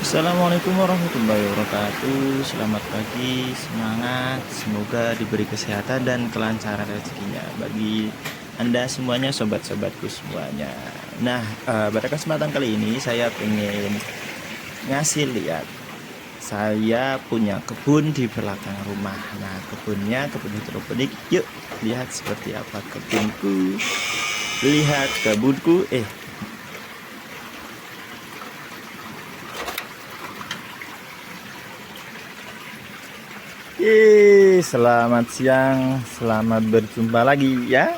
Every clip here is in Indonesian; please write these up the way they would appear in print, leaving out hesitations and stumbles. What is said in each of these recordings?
Assalamualaikum warahmatullahi wabarakatuh. Selamat pagi, semangat. Semoga diberi kesehatan dan kelancaran rezekinya bagi Anda semuanya, sobat-sobatku semuanya. Nah, pada kesempatan kali ini saya ingin ngasih lihat. Saya punya kebun di belakang rumah. Nah, kebun hidroponik. Yuk, lihat seperti apa kebunku. Lihat kebunku. Selamat siang, selamat berjumpa lagi ya,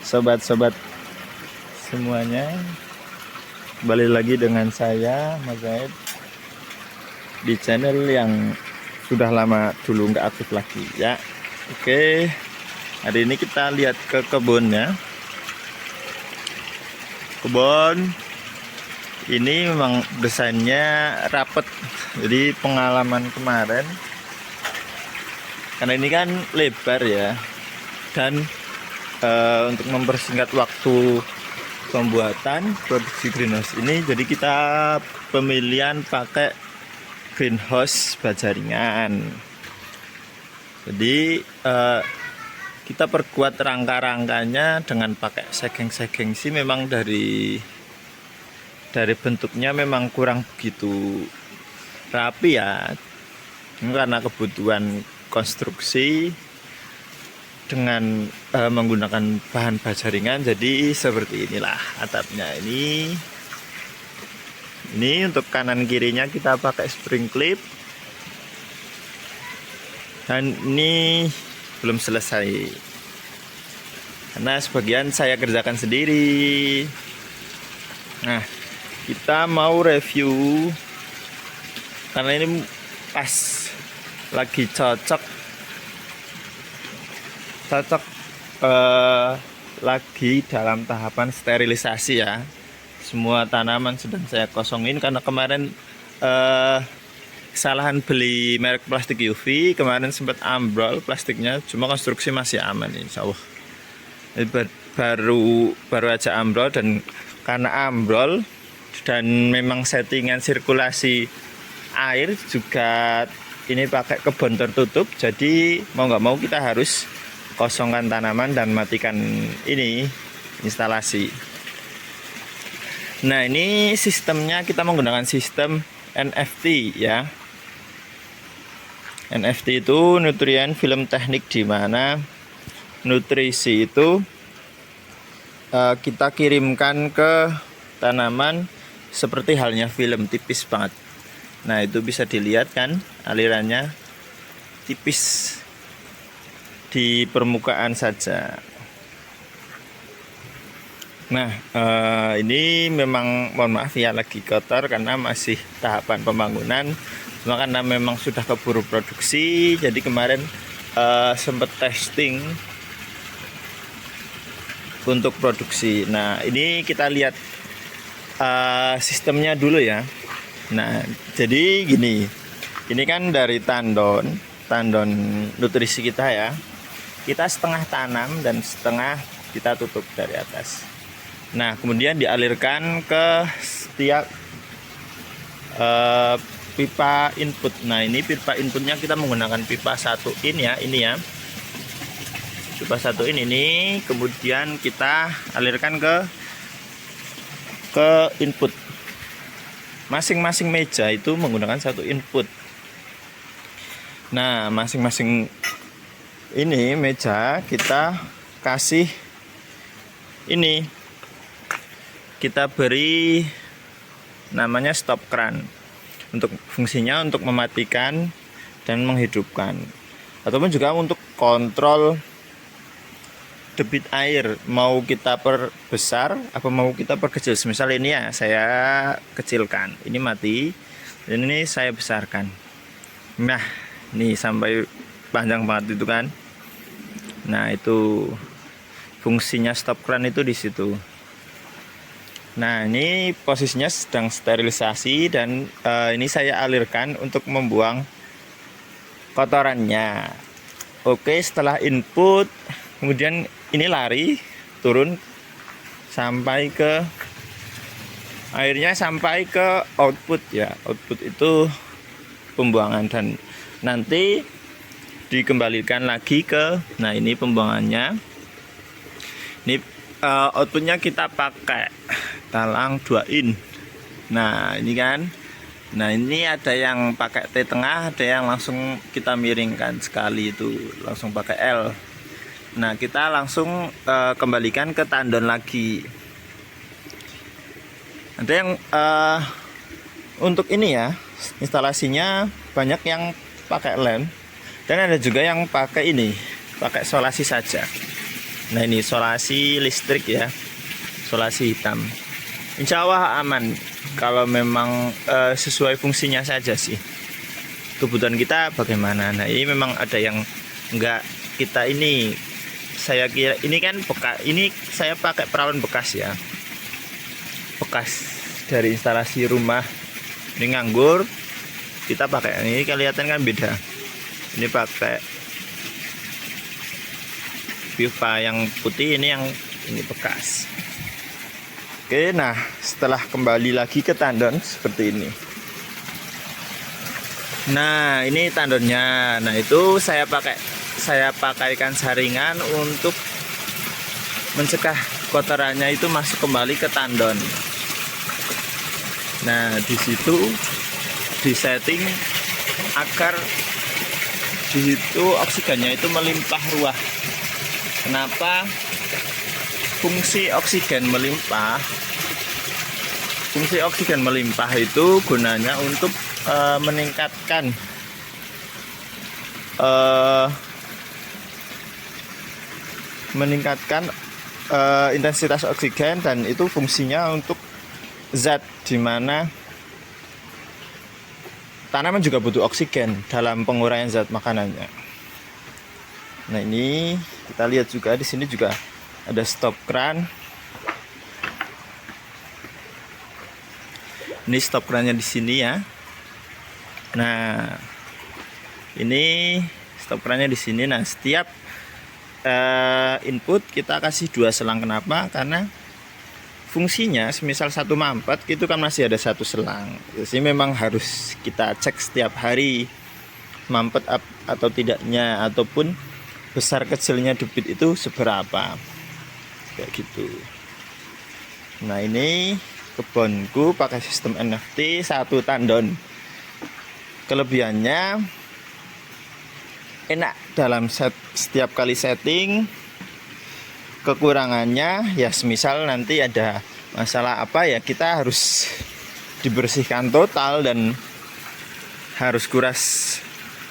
sobat-sobat semuanya. Kembali lagi dengan saya, Mas Zaid, di channel yang sudah lama dulu nggak aktif lagi ya. Oke, hari ini kita lihat ke kebunnya. Kebun ini memang desainnya rapet, jadi pengalaman kemarin. Karena ini kan lebar ya, dan untuk mempersingkat waktu pembuatan produksi greenhouse ini, jadi kita pemilihan pakai greenhouse baja ringan. Jadi kita perkuat rangka-rangkanya dengan pakai segeng-segeng sih. Memang dari bentuknya memang kurang begitu rapi ya, karena kebutuhan konstruksi dengan menggunakan bahan baja ringan. Jadi seperti inilah atapnya. Ini untuk kanan kirinya kita pakai spring clip, dan ini belum selesai karena sebagian saya kerjakan sendiri. Nah, kita mau review karena ini pas lagi cocok lagi dalam tahapan sterilisasi ya. Semua tanaman sedang saya kosongin karena kemarin kesalahan beli merek plastik UV. Kemarin sempat ambrol plastiknya, cuma konstruksi masih aman insya Allah. Baru aja ambrol, dan karena ambrol dan memang settingan sirkulasi air juga ini pakai kebun tertutup, jadi mau nggak mau kita harus kosongkan tanaman dan matikan ini instalasi. Nah, ini sistemnya kita menggunakan sistem NFT ya. NFT itu nutrien film teknik, di mana nutrisi itu kita kirimkan ke tanaman seperti halnya film, tipis banget. Nah, itu bisa dilihat kan alirannya tipis di permukaan saja. Nah, ini memang mohon maaf ya lagi kotor karena masih tahapan pembangunan. Cuma karena memang sudah keburu produksi, jadi kemarin sempat testing untuk produksi. Nah, ini kita lihat sistemnya dulu ya. Nah, jadi gini, ini kan dari tandon nutrisi kita ya. Kita setengah tanam dan setengah kita tutup dari atas. Nah, kemudian dialirkan ke setiap pipa input. Nah, ini pipa inputnya kita menggunakan pipa 1 in ya, ini ya. Pipa 1 in ini kemudian kita alirkan ke input. Masing-masing meja itu menggunakan 1 input. Nah, masing-masing ini meja kita kasih ini, kita beri namanya stop cran. Untuk fungsinya untuk mematikan dan menghidupkan, ataupun juga untuk kontrol debit air, mau kita perbesar apa mau kita perkecil. Misal ini ya saya kecilkan, ini mati, dan ini saya besarkan. Nah, ini sampai panjang banget itu kan. Nah, itu fungsinya stop cran itu di situ. Nah, ini posisinya sedang sterilisasi, dan ini saya alirkan untuk membuang kotorannya. Oke, setelah input kemudian ini lari turun sampai ke airnya sampai ke output ya. Output itu pembuangan, dan nanti dikembalikan lagi ke, nah ini pembuangannya. Ini outputnya kita pakai talang 2 in. Nah ini kan, nah ini ada yang pakai T tengah, ada yang langsung kita miringkan sekali, itu langsung pakai L. Nah kita langsung kembalikan ke tandon lagi. Ada yang untuk ini ya, instalasinya banyak yang pakai lem, dan ada juga yang pakai ini, pakai solasi saja. Nah ini solasi listrik ya, solasi hitam. Insya Allah aman kalau memang sesuai fungsinya saja sih. Kebutuhan kita bagaimana. Nah ini memang ada yang enggak kita ini, saya kira ini kan bekas, ini saya pakai perawan bekas ya, bekas dari instalasi rumah. Ini nganggur, kita pakai ini, kelihatan kan beda. Ini pakai pipa yang putih, ini yang ini bekas. Oke, nah setelah kembali lagi ke tandon seperti ini. Nah ini tandonnya. Nah itu saya pakaikan saringan untuk mencegah kotorannya itu masuk kembali ke tandon. Nah di situ disetting agar di situ oksigennya itu melimpah ruah. Kenapa fungsi oksigen melimpah? Fungsi oksigen melimpah itu gunanya untuk meningkatkan intensitas oksigen, dan itu fungsinya untuk zat di mana tanaman juga butuh oksigen dalam penguraian zat makanannya. Nah ini kita lihat juga di sini juga ada stop kran. Ini stop krannya di sini ya. Nah ini stop krannya di sini. Nah setiap input kita kasih 2 selang. Kenapa? Karena fungsinya semisal satu mampet itu kan masih ada 1 selang. Jadi memang harus kita cek setiap hari mampet atau tidaknya, ataupun besar kecilnya debit itu seberapa, kayak gitu. Nah ini kebunku pakai sistem NFT 1 tandon. Kelebihannya enak dalam setiap kali setting. Kekurangannya ya semisal nanti ada masalah apa ya, kita harus dibersihkan total dan harus kuras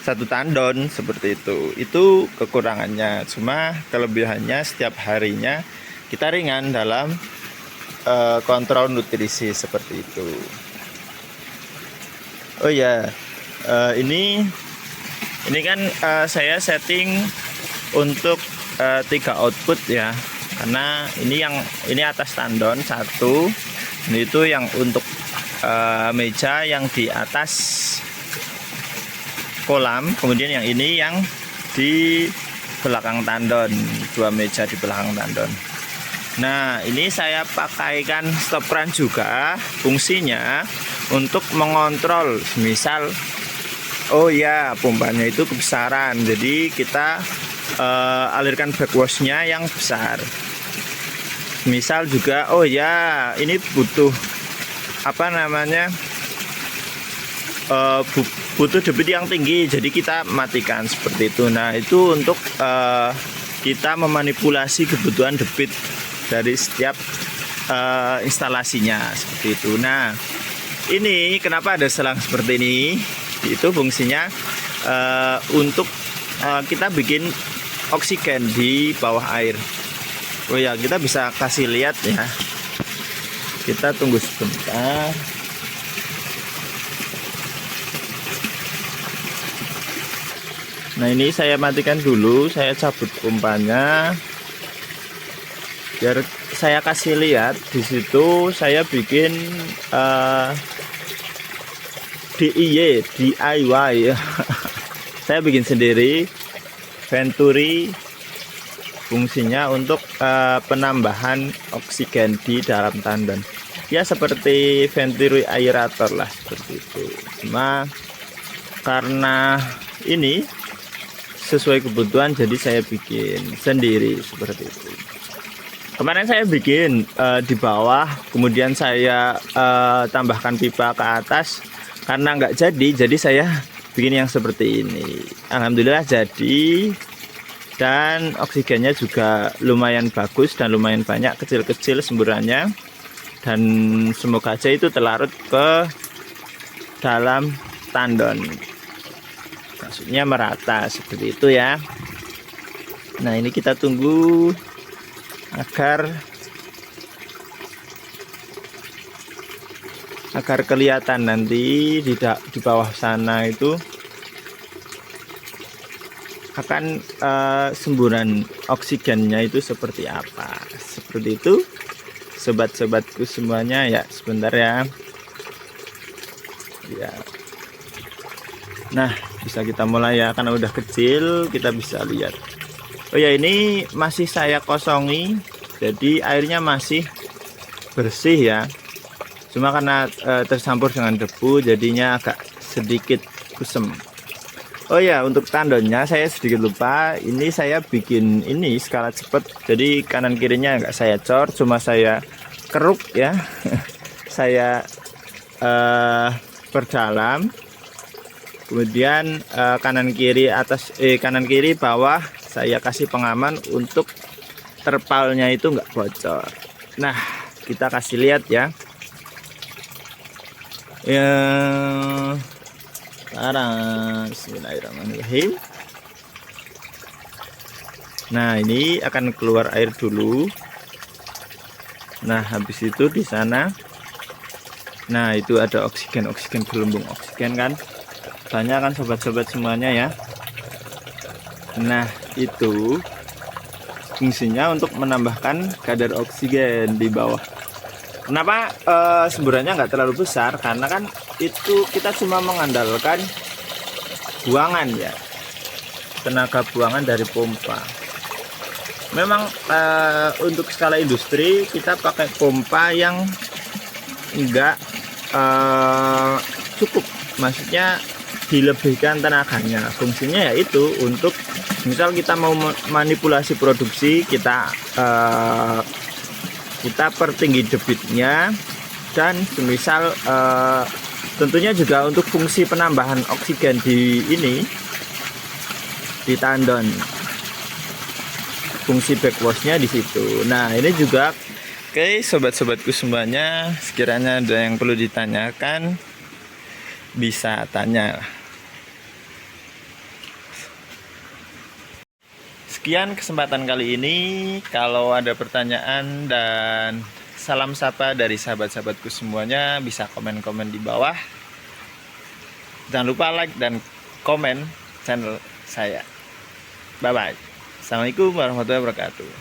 1 tandon seperti itu. Itu kekurangannya. Cuma kelebihannya setiap harinya kita ringan dalam kontrol nutrisi seperti itu. Oh ya, ini kan saya setting untuk 3 output ya, karena ini atas tandon 1, ini itu yang untuk meja yang di atas kolam, kemudian yang ini yang di belakang tandon, 2 meja di belakang tandon. Nah ini saya pakaikan stop kran juga, fungsinya untuk mengontrol misal oh ya pompanya itu kebesaran, jadi kita alirkan backwashnya yang besar. Misal juga oh ya ini butuh apa namanya butuh debit yang tinggi, jadi kita matikan seperti itu. Nah itu untuk kita memanipulasi kebutuhan debit dari setiap instalasinya seperti itu. Nah ini kenapa ada selang seperti ini, itu fungsinya untuk kita bikin oksigen di bawah air. Oh ya, kita bisa kasih lihat ya. Kita tunggu sebentar. Nah ini saya matikan dulu, saya cabut pompanya biar saya kasih lihat. Di situ saya bikin DIY saya bikin sendiri Venturi, fungsinya untuk penambahan oksigen di dalam tandon. ya seperti venturi aerator lah, seperti itu. Cuma karena ini sesuai kebutuhan, jadi saya bikin sendiri seperti itu. Kemarin saya bikin di bawah, kemudian saya tambahkan pipa ke atas. Karena nggak jadi saya bikin yang seperti ini. Alhamdulillah jadi, dan oksigennya juga lumayan bagus dan lumayan banyak, kecil-kecil semburannya. Dan semoga aja itu terlarut ke dalam tandon, maksudnya merata seperti itu ya. Nah, ini kita tunggu agar kelihatan nanti di bawah sana itu akan semburan oksigennya itu seperti apa. Seperti itu sobat-sobatku semuanya ya. Sebentar ya. Nah, bisa kita mulai ya, karena udah kecil kita bisa lihat. Oh ya, ini masih saya kosongi, jadi airnya masih bersih ya. Cuma karena tercampur dengan debu jadinya agak sedikit kusem. Oh ya, untuk tandonnya saya sedikit lupa. Ini saya bikin ini skala cepat, jadi kanan kirinya nggak saya cor, cuma saya keruk ya. Saya perdalam, kemudian kanan kiri atas, kanan kiri bawah saya kasih pengaman untuk terpalnya itu nggak bocor. Nah, kita kasih lihat ya. Sekarang bismillahirrahmanirrahim. Nah, ini akan keluar air dulu. Nah, habis itu di sana, nah itu ada oksigen gelembung oksigen kan, banyak kan sobat-sobat semuanya ya. Nah, itu fungsinya untuk menambahkan kadar oksigen di bawah. Kenapa semburannya nggak terlalu besar? Karena kan itu kita cuma mengandalkan buangan ya, tenaga buangan dari pompa. Memang untuk skala industri kita pakai pompa yang enggak cukup, maksudnya dilebihkan tenaganya. Fungsinya yaitu untuk misal kita mau manipulasi produksi, kita pertinggi debitnya, dan semisal tentunya juga untuk fungsi penambahan oksigen di ini, di tandon, fungsi backwashnya di situ. Nah, ini juga oke sobat-sobatku semuanya, sekiranya ada yang perlu ditanyakan bisa tanya. Sekian kesempatan kali ini. Kalau ada pertanyaan dan salam sapa dari sahabat-sahabatku semuanya, bisa komen-komen di bawah. Jangan lupa like dan komen channel saya. Bye bye. Assalamualaikum warahmatullahi wabarakatuh.